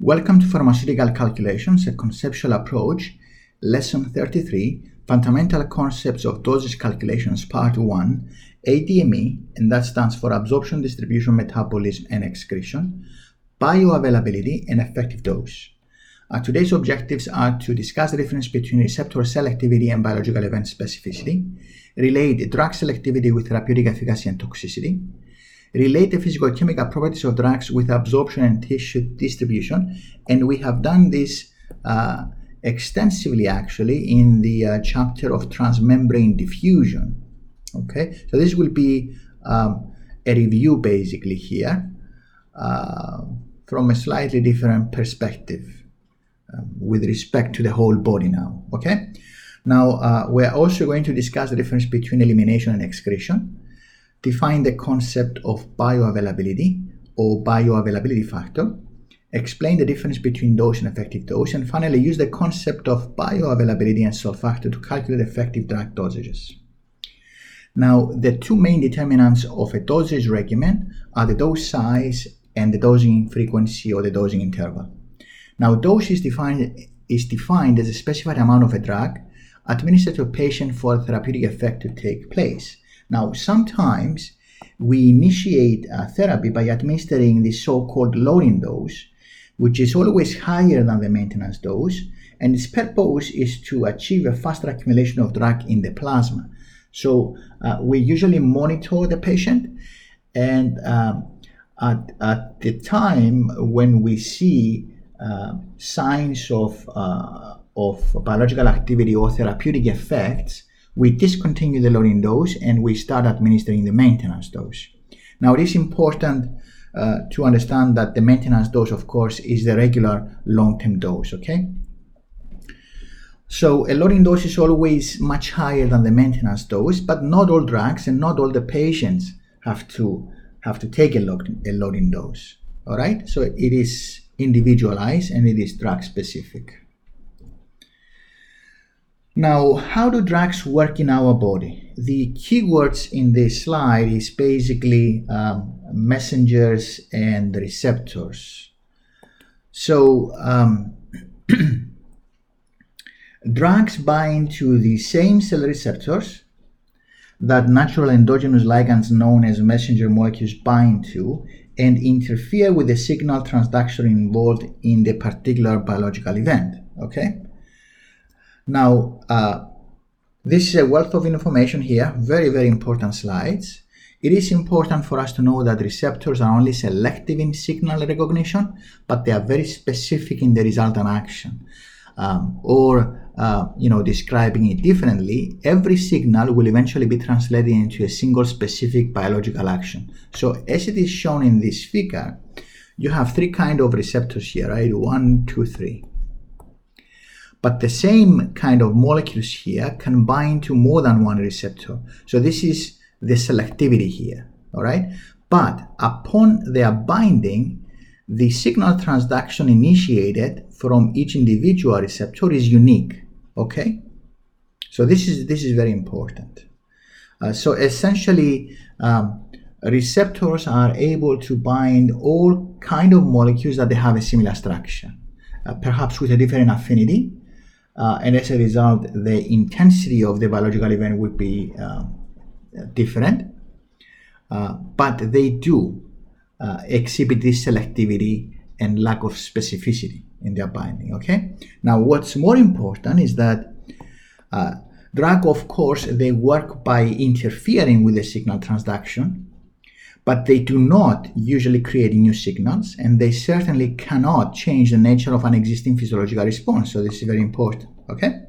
Welcome to Pharmaceutical Calculations, a conceptual approach, Lesson 33, Fundamental Concepts of Dosage Calculations, Part 1, ADME, and that stands for Absorption, Distribution, Metabolism, and Excretion, Bioavailability, and Effective Dose. Today's objectives are to discuss the difference between receptor selectivity and biological event specificity, relate drug selectivity with therapeutic efficacy and toxicity, relate the physicochemical properties of drugs with absorption and tissue distribution, and we have done this extensively actually in the chapter of transmembrane diffusion. Okay, so this will be a review basically here from a slightly different perspective with respect to the whole body now. Okay, now we're also going to discuss the difference between elimination and excretion, define the concept of bioavailability or bioavailability factor, explain the difference between dose and effective dose, and finally use the concept of bioavailability and salt factor to calculate effective drug dosages. Now, the two main determinants of a dosage regimen are the dose size and the dosing frequency or the dosing interval. Now, dose is defined as a specified amount of a drug administered to a patient for a therapeutic effect to take place. Now, sometimes we initiate therapy by administering the so-called loading dose, which is always higher than the maintenance dose, and its purpose is to achieve a faster accumulation of drug in the plasma. So we usually monitor the patient, and at the time when we see signs of biological activity or therapeutic effects, we discontinue the loading dose and we start administering the maintenance dose. Now, it is important to understand that the maintenance dose, of course, is the regular long-term dose, okay? So a loading dose is always much higher than the maintenance dose, but not all drugs and not all the patients have to take a loading dose, all right? So it is individualized and it is drug specific. Now, how do drugs work in our body? The keywords in this slide is basically messengers and receptors. So, drugs bind to the same cell receptors that natural endogenous ligands known as messenger molecules bind to and interfere with the signal transduction involved in the particular biological event, okay? Now, this is a wealth of information here, very, very important slides. It is important for us to know that receptors are only selective in signal recognition, but they are very specific in the resultant action. Describing it differently, every signal will eventually be translated into a single specific biological action. So as it is shown in this figure, you have three kinds of receptors here, right? 1, 2, 3. But the same kind of molecules here can bind to more than one receptor. So this is the selectivity here, all right? But upon their binding, the signal transduction initiated from each individual receptor is unique, okay? So this is very important. So essentially, receptors are able to bind all kind of molecules that they have a similar structure, perhaps with a different affinity. And as a result, the intensity of the biological event would be different, but they do exhibit this selectivity and lack of specificity in their binding, okay? Now, what's more important is that drug, of course, they work by interfering with the signal transduction, but they do not usually create new signals, and they certainly cannot change the nature of an existing physiological response. So this is very important, okay?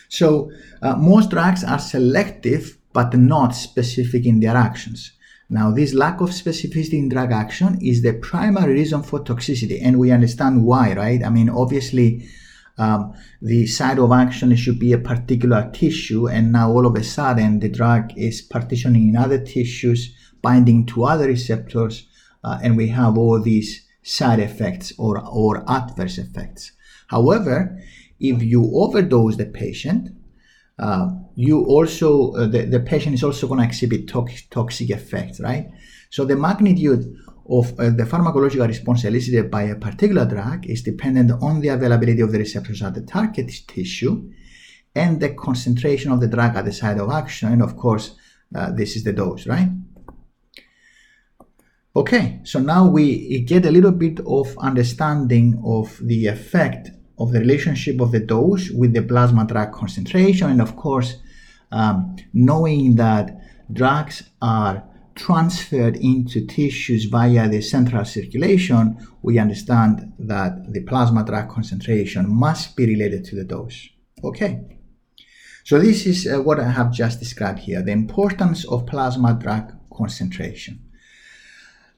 So most drugs are selective, but not specific in their actions. Now, this lack of specificity in drug action is the primary reason for toxicity, and we understand why, right? I mean, obviously, the site of action should be a particular tissue, and now all of a sudden the drug is partitioning in other tissues, binding to other receptors, and we have all these side effects or adverse effects. However, if you overdose the patient, the patient is also going to exhibit toxic effects, right? So the magnitude of the pharmacological response elicited by a particular drug is dependent on the availability of the receptors at the target tissue and the concentration of the drug at the site of action. And of course, this is the dose, right? Okay, so now we get a little bit of understanding of the effect of the relationship of the dose with the plasma drug concentration. And of course, knowing that drugs are transferred into tissues via the central circulation, we understand that the plasma drug concentration must be related to the dose. Okay. So this is what I have just described here, the importance of plasma drug concentration.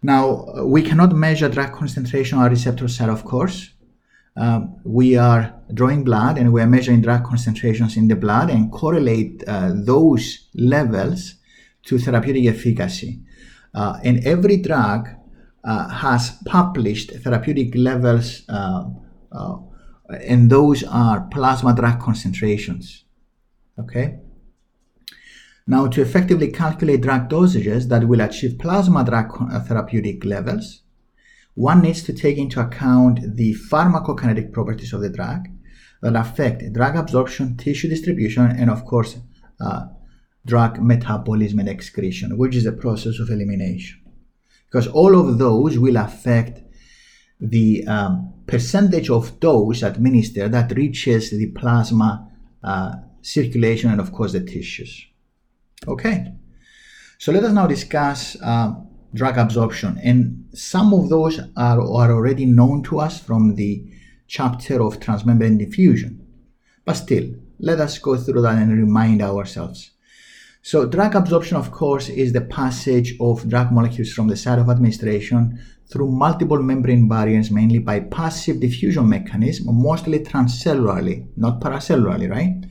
Now, we cannot measure drug concentration on a receptor side, of course. We are drawing blood and we are measuring drug concentrations in the blood and correlate those levels to therapeutic efficacy. And every drug has published therapeutic levels, and those are plasma drug concentrations. Okay. Now, to effectively calculate drug dosages that will achieve plasma drug therapeutic levels, one needs to take into account the pharmacokinetic properties of the drug that affect drug absorption, tissue distribution, and of course, drug metabolism and excretion, which is a process of elimination. Because all of those will affect the percentage of dose administered that reaches the plasma circulation and of course the tissues. Okay, so let us now discuss drug absorption, and some of those are already known to us from the chapter of transmembrane diffusion, but still let us go through that and remind ourselves. So drug absorption, of course, is the passage of drug molecules from the site of administration through multiple membrane barriers, mainly by passive diffusion mechanism, mostly transcellularly, not paracellularly, right,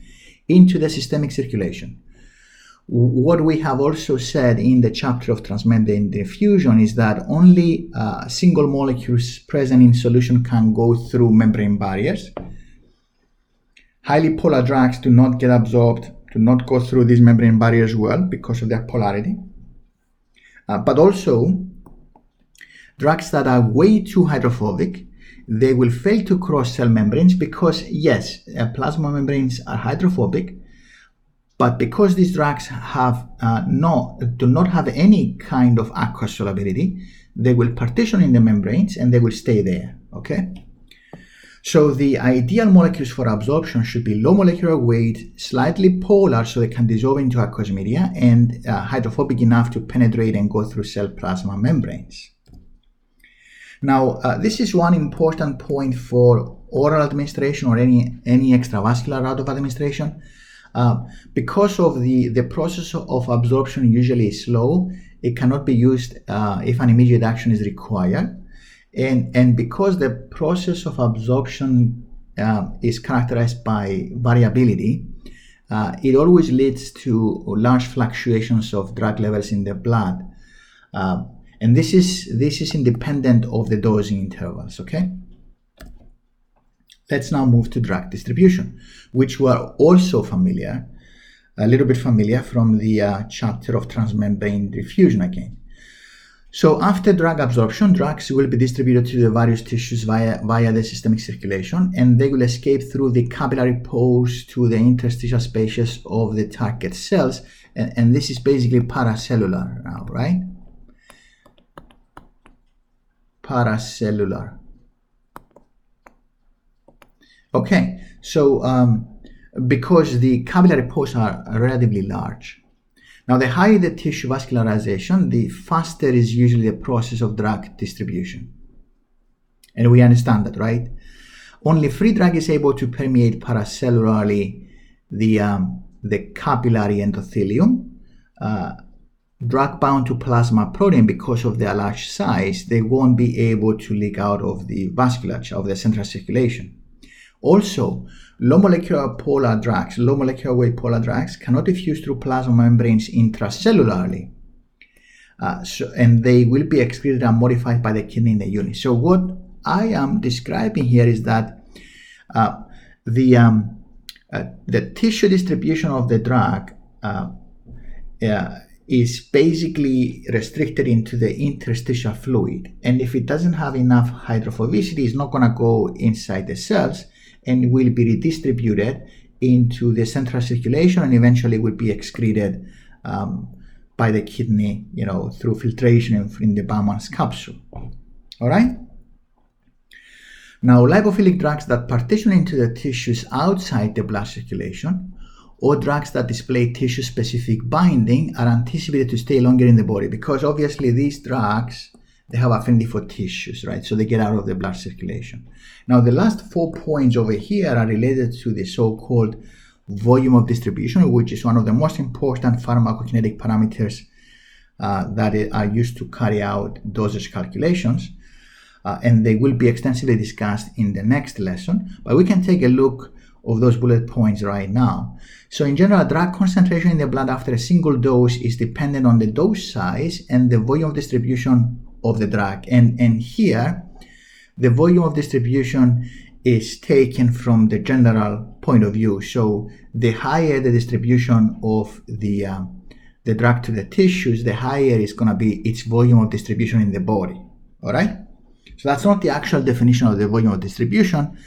into the systemic circulation. What we have also said in the chapter of transmembrane diffusion is that only single molecules present in solution can go through membrane barriers. Highly polar drugs do not get absorbed, do not go through these membrane barriers well because of their polarity. But also, drugs that are way too hydrophobic, they will fail to cross cell membranes because, yes, plasma membranes are hydrophobic, but because these drugs have do not have any kind of aqueous solubility, they will partition in the membranes and they will stay there, okay? So the ideal molecules for absorption should be low molecular weight, slightly polar so they can dissolve into aqueous media, and hydrophobic enough to penetrate and go through cell plasma membranes. Now, this is one important point for oral administration or any extravascular route of administration. Because of the process of absorption usually is slow, it cannot be used if an immediate action is required. And because the process of absorption is characterized by variability, it always leads to large fluctuations of drug levels in the blood. And this is independent of the dosing intervals, okay? Let's now move to drug distribution, which we are also familiar, a little bit familiar from the chapter of transmembrane diffusion again. So after drug absorption, drugs will be distributed to the various tissues via the systemic circulation, and they will escape through the capillary pores to the interstitial spaces of the target cells, and this is basically paracellular now, right? Paracellular. Okay, so because the capillary pores are relatively large. Now, the higher the tissue vascularization, the faster is usually the process of drug distribution. And we understand that, right? Only free drug is able to permeate paracellularly the capillary endothelium. Drug bound to plasma protein, because of their large size, they won't be able to leak out of the vasculature of the central circulation. Also, low molecular weight polar drugs cannot diffuse through plasma membranes intracellularly, and they will be excreted and modified by the kidney in the urine. So what I am describing here is that the tissue distribution of the drug is basically restricted into the interstitial fluid. And if it doesn't have enough hydrophobicity, it's not going to go inside the cells and will be redistributed into the central circulation and eventually will be excreted by the kidney, through filtration in the Bowman's capsule. All right? Now, lipophilic drugs that partition into the tissues outside the blood circulation or drugs that display tissue-specific binding are anticipated to stay longer in the body because obviously these drugs, they have affinity for tissues, right? So they get out of the blood circulation. Now, the last 4 points over here are related to the so-called volume of distribution, which is one of the most important pharmacokinetic parameters that are used to carry out dosage calculations. And they will be extensively discussed in the next lesson, but we can take a look of those bullet points right now. So in general, drug concentration in the blood after a single dose is dependent on the dose size and the volume of distribution of the drug. And here, the volume of distribution is taken from the general point of view. So the higher the distribution of the drug to the tissues, the higher is going to be its volume of distribution in the body. All right? So that's not the actual definition of the volume of distribution,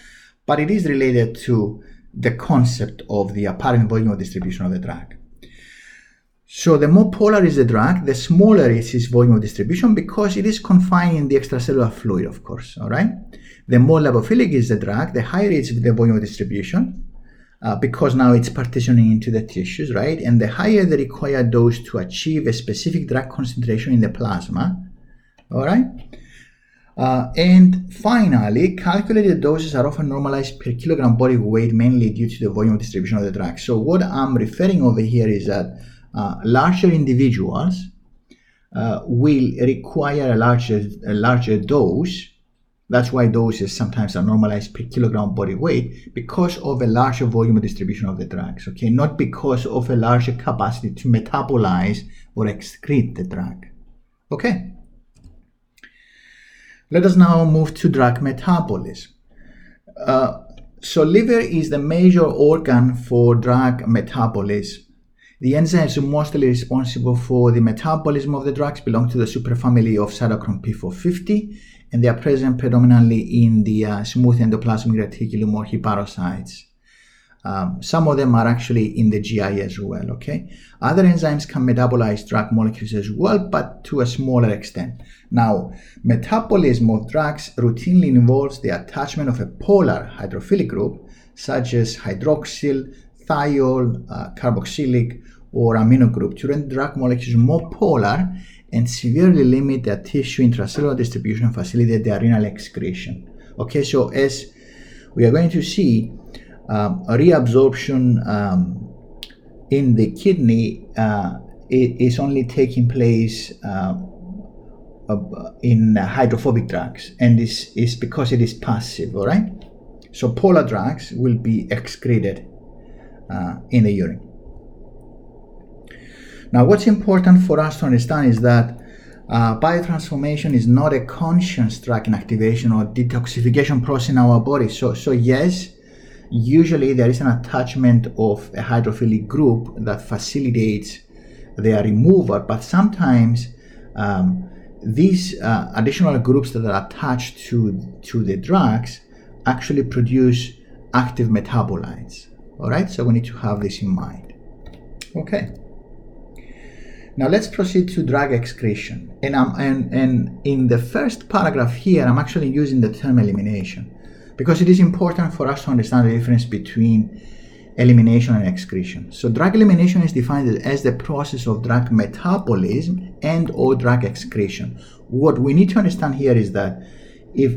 but it is related to the concept of the apparent volume of distribution of the drug. So the more polar is the drug, the smaller is its volume of distribution because it is confined in the extracellular fluid, of course, all right? The more lipophilic is the drug, the higher is the volume of distribution because now it's partitioning into the tissues, right? And the higher the required dose to achieve a specific drug concentration in the plasma, all right? And finally, calculated doses are often normalized per kilogram body weight, mainly due to the volume of distribution of the drug. So what I'm referring over here is that larger individuals will require a larger dose. That's why doses sometimes are normalized per kilogram body weight because of a larger volume of distribution of the drugs, okay? Not because of a larger capacity to metabolize or excrete the drug, okay? Let us now move to drug metabolism. So liver is the major organ for drug metabolism. The enzymes mostly responsible for the metabolism of the drugs belong to the superfamily of cytochrome P450, and they are present predominantly in the smooth endoplasmic reticulum or hepatocytes. Some of them are actually in the GI as well, okay? Other enzymes can metabolize drug molecules as well, but to a smaller extent. Now, metabolism of drugs routinely involves the attachment of a polar hydrophilic group, such as hydroxyl, thiol, carboxylic, or amino group to render drug molecules more polar and severely limit their tissue intracellular distribution and facilitate their renal excretion. Okay, so as we are going to see, reabsorption in the kidney is only taking place in hydrophobic drugs, and this is because it is passive, all right? So polar drugs will be excreted in the urine. Now, what's important for us to understand is that biotransformation is not a conscious drug inactivation or detoxification process in our body. So yes, usually there is an attachment of a hydrophilic group that facilitates their removal, but sometimes these additional groups that are attached to the drugs actually produce active metabolites. All right, so we need to have this in mind. Okay. Now let's proceed to drug excretion. And in the first paragraph here, I'm actually using the term elimination because it is important for us to understand the difference between elimination and excretion. So drug elimination is defined as the process of drug metabolism and or drug excretion. What we need to understand here is that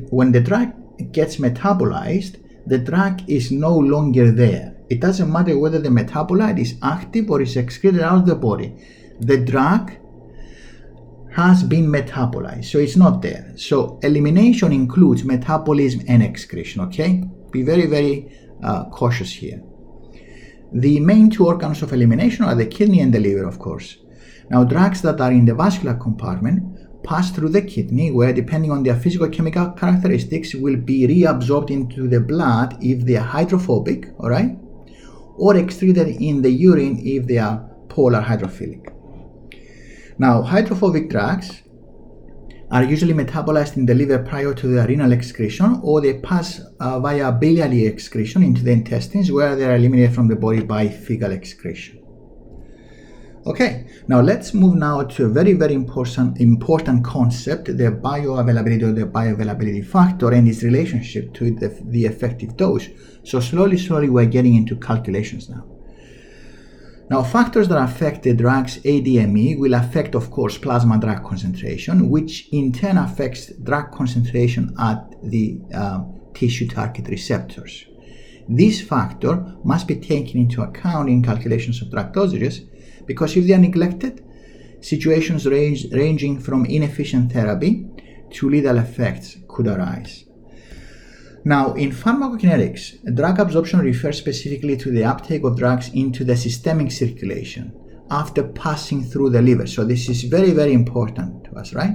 when the drug gets metabolized, the drug is no longer there. It doesn't matter whether the metabolite is active or is excreted out of the body. The drug has been metabolized, so it's not there. So elimination includes metabolism and excretion, okay? Be very, very cautious here. The main two organs of elimination are the kidney and the liver, of course. Now, drugs that are in the vascular compartment pass through the kidney, where depending on their physicochemical characteristics will be reabsorbed into the blood if they are hydrophobic, all right? Or excreted in the urine if they are polar hydrophilic. Now, hydrophobic drugs are usually metabolized in the liver prior to the renal excretion, or they pass via biliary excretion into the intestines, where they are eliminated from the body by fecal excretion. Okay, now let's move now to a very, very important concept, the bioavailability or the bioavailability factor and its relationship to the effective dose. So slowly we're getting into calculations now. Now, factors that affect the drug's ADME will affect, of course, plasma drug concentration, which in turn affects drug concentration at the tissue target receptors. This factor must be taken into account in calculations of drug dosages, because if they are neglected, situations ranging from inefficient therapy to lethal effects could arise. Now, in pharmacokinetics, drug absorption refers specifically to the uptake of drugs into the systemic circulation after passing through the liver. So this is very, very important to us, right?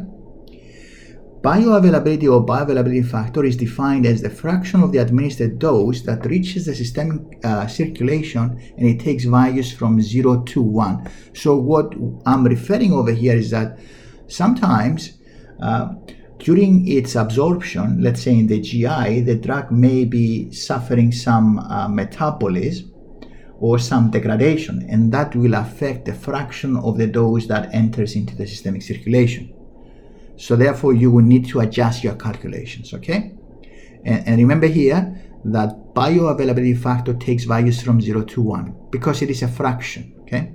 Bioavailability or bioavailability factor is defined as the fraction of the administered dose that reaches the systemic circulation, and it takes values from 0 to 1. So what I'm referring over here is that sometimes during its absorption, let's say in the GI, the drug may be suffering some metabolism or some degradation, and that will affect the fraction of the dose that enters into the systemic circulation. So therefore, you will need to adjust your calculations, okay? And remember here that bioavailability factor takes values from 0 to 1 because it is a fraction, okay?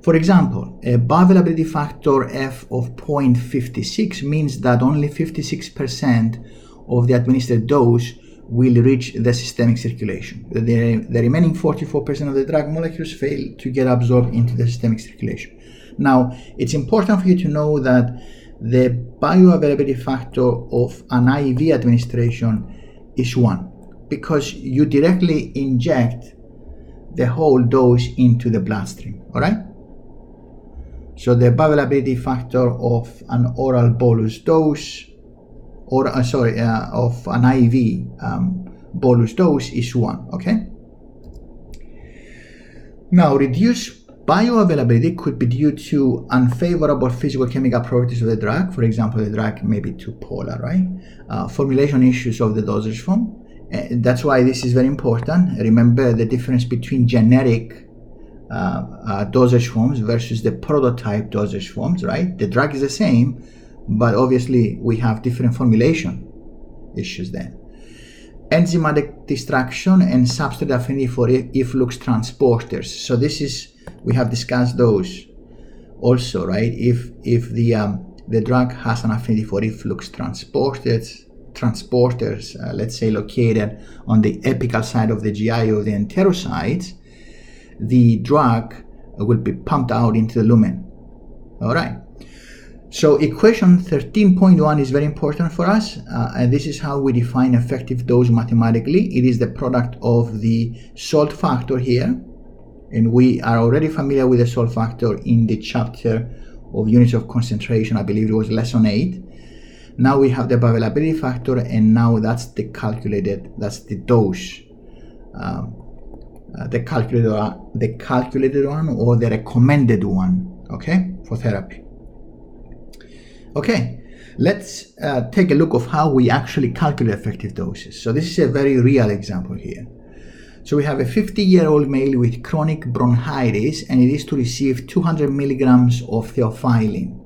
For example, a bioavailability factor F of 0.56 means that only 56% of the administered dose will reach the systemic circulation. The remaining 44% of the drug molecules fail to get absorbed into the systemic circulation. Now, it's important for you to know that the bioavailability factor of an IV administration is 1 because you directly inject the whole dose into the bloodstream, all right? So the bioavailability factor of an oral bolus dose, of an IV bolus dose is 1, okay? Now, reduced bioavailability could be due to unfavorable physicochemical properties of the drug. For example, the drug may be too polar, right? Formulation issues of the dosage form. That's why this is very important. Remember the difference between generic dosage forms versus the prototype dosage forms, right? The drug is the same, but obviously we have different formulation issues there. Enzymatic destruction and substrate affinity for efflux transporters. So this is, we have discussed those also, right? If the drug has an affinity for efflux transporters, let's say located on the apical side of the GI or the enterocytes, the drug will be pumped out into the lumen. All right. So equation 13.1 is very important for us, and this is how we define effective dose mathematically. It is the product of the salt factor here, and we are already familiar with the salt factor in the chapter of units of concentration. I believe it was lesson 8. Now we have the bioavailability factor, and now that's the dose, the calculated one or the recommended one, okay, for therapy. Okay, let's take a look of how we actually calculate effective doses. So this is a very real example here. So we have a 50-year-old male with chronic bronchitis, and it is to receive 200 milligrams of theophylline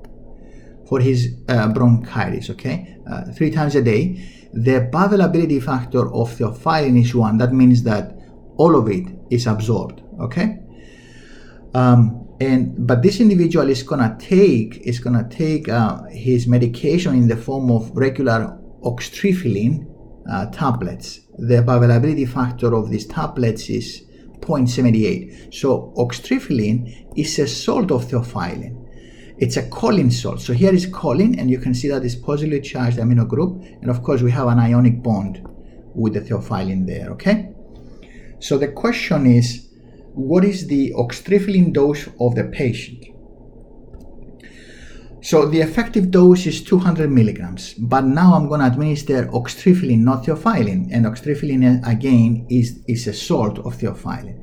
for his bronchitis, okay, 3 times a day. The bioavailability factor of theophylline is 1. That means that all of it is absorbed, okay? But this individual is gonna take his medication in the form of regular oxtrifilin tablets. The bioavailability factor of these tablets is 0.78. So oxtrifilin is a salt of theophylline. It's a choline salt. So here is choline, and you can see that it's positively charged amino group, and of course we have an ionic bond with the theophylline there, okay? So the question is, what is the oxtrifilin dose of the patient? So the effective dose is 200 milligrams, but now I'm going to administer oxtrifilin, not theophylline, and oxtrifilin again is a salt of theophylline.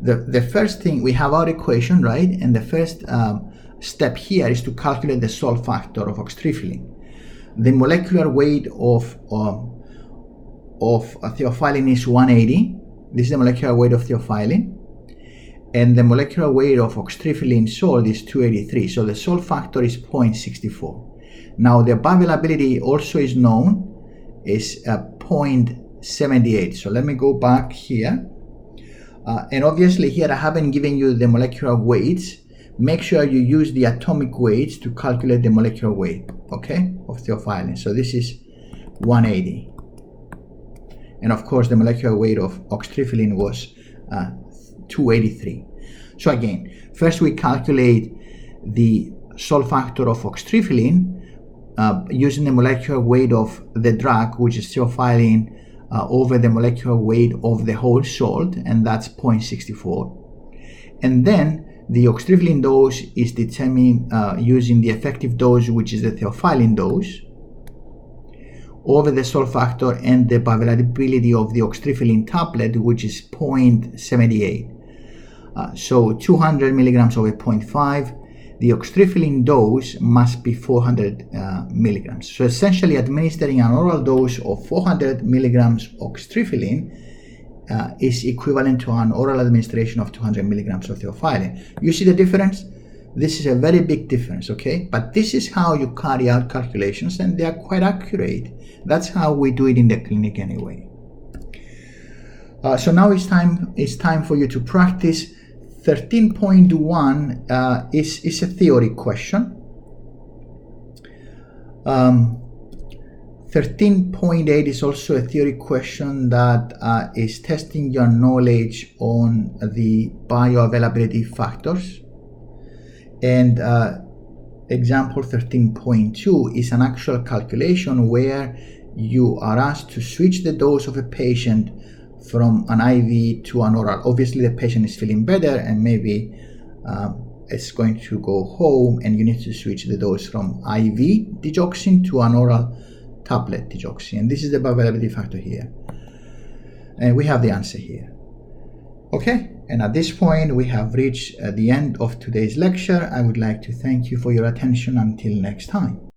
the first thing, we have our equation, right? And the first step here is to calculate the salt factor of oxytrypheline. The molecular weight of theophylline is 180. This is the molecular weight of theophylline. And the molecular weight of oxytrypheline salt is 283. So the salt factor is 0.64. Now the bioavailability also is known as 0.78. So let me go back here. And obviously here I haven't given you the molecular weights. Make sure you use the atomic weights to calculate the molecular weight, okay, of theophylline. So this is 180. And of course the molecular weight of oxytrypheline was 283. So again, first we calculate the salt factor of oxytrypheline using the molecular weight of the drug, which is theophylline, over the molecular weight of the whole salt, and that's 0.64. And then the oxytrypheline dose is determined using the effective dose, which is the theophylline dose, over the salt factor and the bioavailability of the oxytrypheline tablet, which is 0.78. So 200 milligrams over 0.5, the oxytrypheline dose must be 400 milligrams. So essentially administering an oral dose of 400 milligrams oxytrypheline is equivalent to an oral administration of 200 milligrams of theophylline. You see the difference? This is a very big difference, okay? But this is how you carry out calculations, and they are quite accurate. That's how we do it in the clinic anyway. So now it's time for you to practice. 13.1 is a theory question. 13.8 is also a theory question that is testing your knowledge on the bioavailability factors. And example 13.2 is an actual calculation where you are asked to switch the dose of a patient from an IV to an oral. Obviously the patient is feeling better and maybe it's going to go home, and you need to switch the dose from IV digoxin to an oral tablet digoxin. And this is the bioavailability factor here. And we have the answer here. Okay, and at this point we have reached the end of today's lecture. I would like to thank you for your attention. Until next time.